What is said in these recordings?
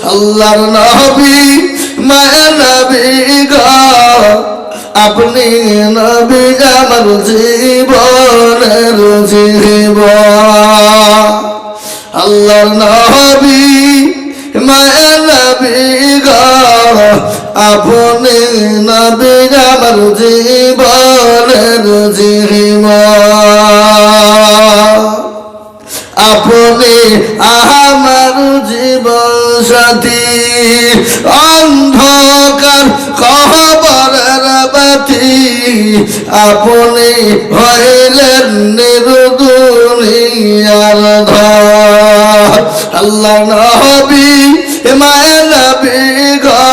আল্লাহর নবী মায়া নবী গো আপনি নবী আমার জীবনের জীবন আল্লাহর নবী মায়া নবী গো আপনি নবী আমার জীবনের জীবন আপনি আমার জীবন সাথী অন্ধকার কবরের বাতি আপনি হইলেন নির্দুনিয়ার ধর আল্লাহ নবী মায়া নবী গো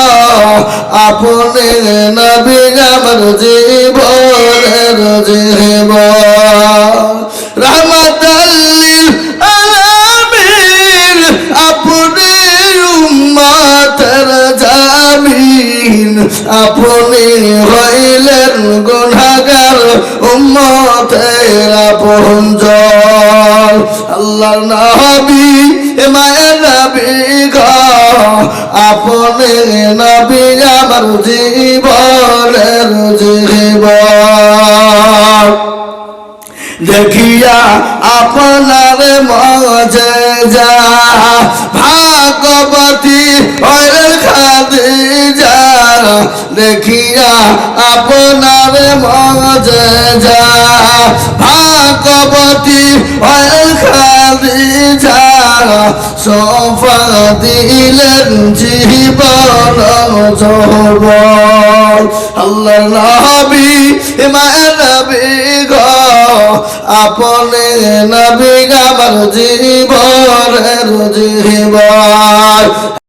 আপনি নবী আমার জীবনের জীবন রহমতুল লিল আলামিন আপনি উম্মতের জামিন আপনি হইলেন গুনাহগার উম্মতের আপনজন আল্লাহর নবী মায়া নবী গো আপনি নবী আমার জীবনের জীবন দেখিয়া আপনার মজেজা ভাগবতী হইলেন খাদিজা দেখিয়া আপনার মজেজা ভাগবতী হইলেন খাদিজা সোফা দিলেন জীবন যৌবন আল্লাহর নবী মায়া নবী গো আপনি নবী আমার জীবনের জীবন